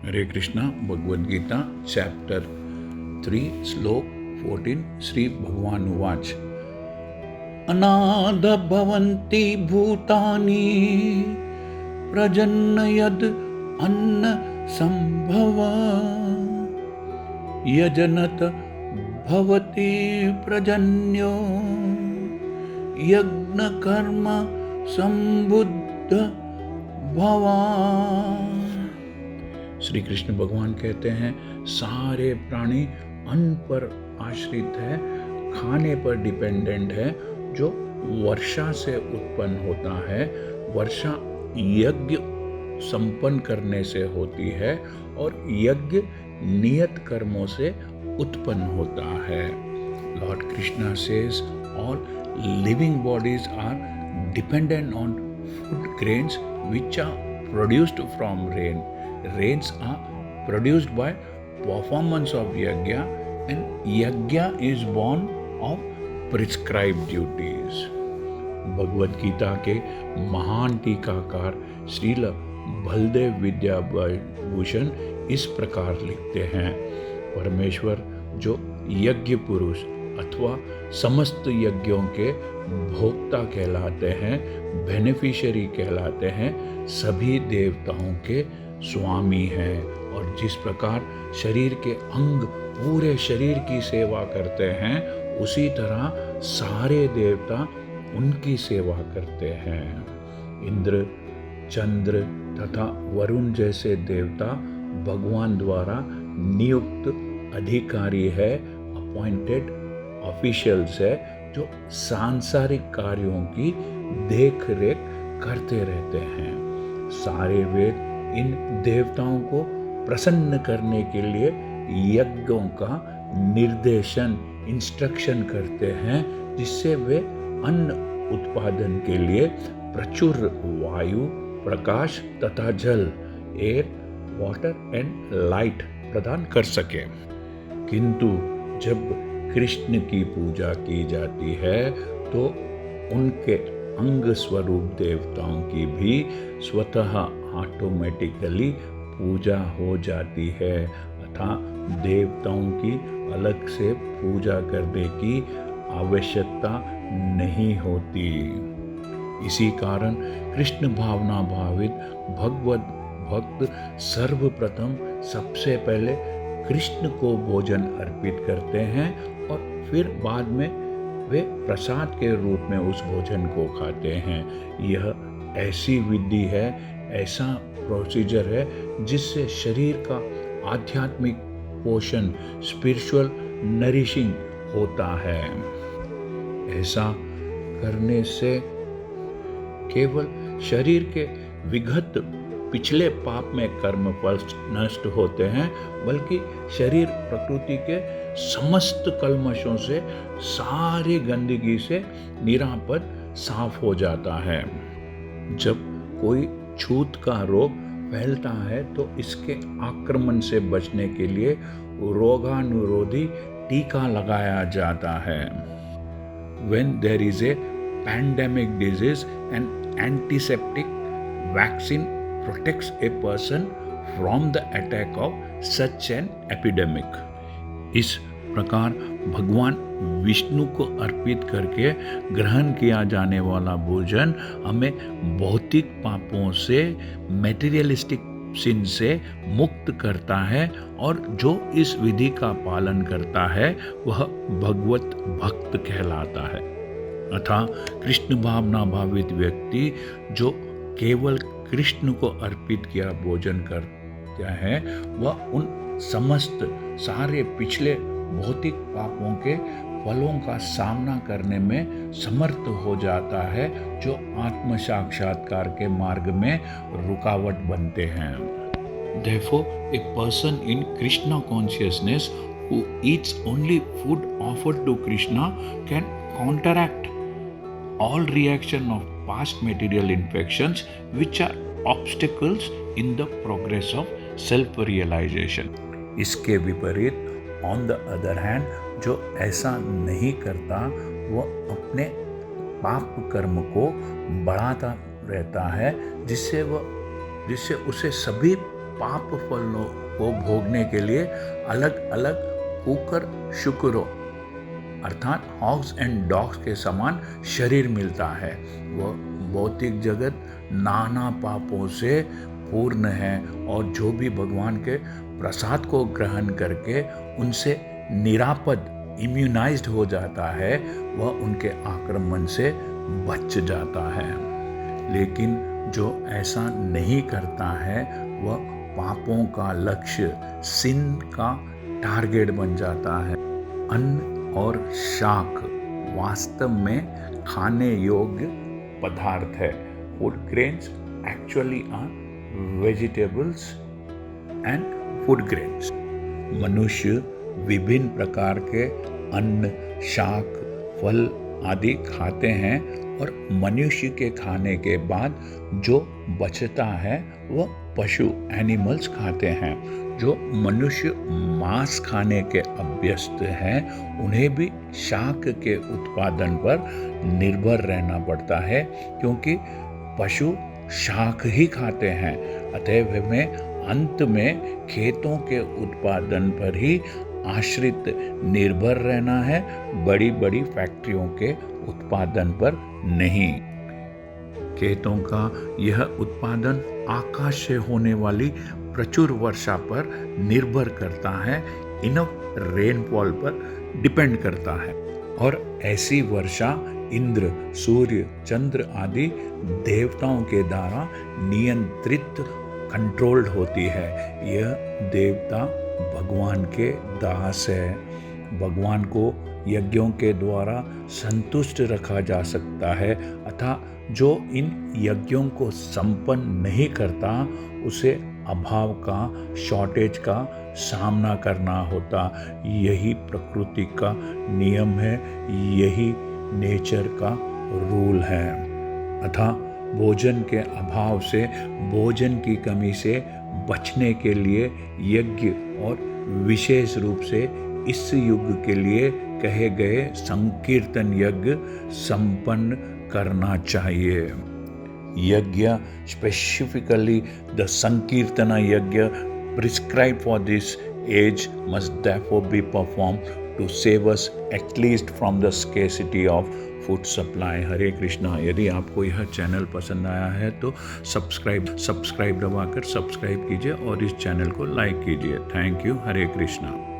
हरे Krishna. Bhagavad Gita chapter 3 श्लोक 14 श्री भगवान उवाच अनाद भवन्ति भूतानि प्रजन्ययद् अन्न संभव यजनत भवति प्रजन्यो यज्ञ कर्म संबुद्ध भवा। श्री कृष्ण भगवान कहते हैं सारे प्राणी अन्न पर आश्रित है, खाने पर डिपेंडेंट है, जो वर्षा से उत्पन्न होता है। वर्षा यज्ञ संपन्न करने से होती है और यज्ञ नियत कर्मों से उत्पन्न होता है। Lord Krishna says all living bodies are dependent on food grains which are produced from rain. Rains are produced by performance of yajna, and yajna is born of prescribed duties. Bhagavad Gita के महान टीकाकार श्रील बलदेव विद्याभूषण इस प्रकार लिखते हैं, परमेश्वर जो यज्ञ पुरुष अथवा समस्त यज्ञों के भोक्ता कहलाते हैं, बेनिफिशियरी कहलाते हैं, सभी देवताओं के स्वामी हैं। और जिस प्रकार शरीर के अंग पूरे शरीर की सेवा करते हैं, उसी तरह सारे देवता उनकी सेवा करते हैं। इंद्र, चंद्र तथा वरुण जैसे देवता भगवान द्वारा नियुक्त अधिकारी है, अपॉइंटेड ऑफिशियल्स है, जो सांसारिक कार्यों की देख रेख करते रहते हैं। सारे वेद इन देवताओं को प्रसन्न करने के लिए यज्ञों का निर्देशन, इंस्ट्रक्शन करते हैं, जिससे वे अन्न उत्पादन के लिए प्रचुर वायु, प्रकाश तथा जल, एयर, वाटर एंड लाइट प्रदान कर सके। किंतु जब कृष्ण की पूजा की जाती है तो उनके अंग स्वरूप देवताओं की भी स्वतः ऑटोमेटिकली पूजा हो जाती है, अतः देवताओं की अलग से पूजा करने की आवश्यकता नहीं होती। इसी कारण कृष्ण भावना भावित भगवत भक्त सर्वप्रथम सबसे पहले कृष्ण को भोजन अर्पित करते हैं और फिर बाद में वे प्रसाद के रूप में उस भोजन को खाते हैं। यह ऐसी विधि है, ऐसा प्रोसीजर है, जिससे शरीर का आध्यात्मिक पोषण, स्पिरिचुअल नरिशिंग होता है। ऐसा करने से केवल शरीर के विगत पिछले पाप में कर्म फल नष्ट होते हैं, बल्कि शरीर प्रकृति के समस्त कल्मशों से, सारी गंदगी से निरापद साफ हो जाता है। जब कोई छूत का रोग फैलता है तो इसके आक्रमण से बचने के लिए रोगानुरोधी टीका लगाया जाता है। When there is a pandemic disease, an antiseptic vaccine protects a person from the attack of such an epidemic. इस प्रकार भगवान विष्णु को अर्पित करके ग्रहण किया जाने वाला भोजन हमें भौतिक पापों से, मेटीरियलिस्टिक सिन से मुक्त करता है, और जो इस विधि का पालन करता है वह भगवत भक्त कहलाता है। अतः कृष्ण भावना भावित व्यक्ति जो केवल कृष्ण को अर्पित किया भोजन करता है, वह उन समस्त सारे पिछले भौतिक पापों के फलों का सामना करने में समर्थ हो जाता है, जो आत्म साक्षात्कार के मार्ग में रुकावट बनते हैं। Therefore, a person in Krishna consciousness who eats only food offered to Krishna can counteract all reaction of past material infections which are obstacles in the progress of self-realization. इसके विपरीत ऑन द अदर हैंड जो ऐसा नहीं करता वह अपने पाप कर्म को बढ़ाता रहता है, जिससे उसे सभी पाप फलों को भोगने के लिए अलग अलग कुकर शुक्रों अर्थात हॉग्स एंड डॉग्स के समान शरीर मिलता है। वह भौतिक जगत नाना पापों से पूर्ण है और जो भी भगवान के प्रसाद को ग्रहण करके उनसे निरापद इम्यूनाइज्ड हो जाता है, वह उनके आक्रमण से बच जाता है। लेकिन जो ऐसा नहीं करता है वह पापों का लक्ष्य, सिन का टारगेट बन जाता है। अन्न और शाक वास्तव में खाने योग्य पदार्थ है। Food grains actually are vegetables and food grains. मनुष्य विभिन्न प्रकार के अन्न, शाक, फल आदि खाते हैं और मनुष्य के खाने के बाद जो बचता है वह पशु एनिमल्स खाते हैं। जो मनुष्य मांस खाने के अभ्यस्त हैं उन्हें भी शाक के उत्पादन पर निर्भर रहना पड़ता है, क्योंकि पशु शाक ही खाते हैं। अतः में अंत में खेतों के उत्पादन पर ही आश्रित निर्भर रहना है, बड़ी बड़ी फैक्ट्रियों के उत्पादन पर नहीं। खेतों का यह उत्पादन आकाश से होने वाली प्रचुर वर्षा पर निर्भर करता है, इनफ रेनफॉल पर डिपेंड करता है। और ऐसी वर्षा इंद्र, सूर्य, चंद्र आदि देवताओं के द्वारा नियंत्रित कंट्रोल्ड होती है। यह देवता भगवान के दास है। भगवान को यज्ञों के द्वारा संतुष्ट रखा जा सकता है, अतः जो इन यज्ञों को संपन्न नहीं करता उसे अभाव का, शॉर्टेज का सामना करना होता। यही प्रकृति का नियम है, यही नेचर का रूल है। अतः भोजन के अभाव से, भोजन की कमी से बचने के लिए यज्ञ और विशेष रूप से इस युग के लिए कहे गए संकीर्तन यज्ञ संपन्न करना चाहिए। यज्ञ, स्पेसिफिकली द संकीर्तना यज्ञ prescribed for this age must therefore be performed to save us at least from the scarcity of food supply. हरे कृष्णा। यदि आपको यह चैनल पसंद आया है तो सब्सक्राइब दबाकर सब्सक्राइब कीजिए और इस चैनल को लाइक कीजिए। Thank you. हरे कृष्णा।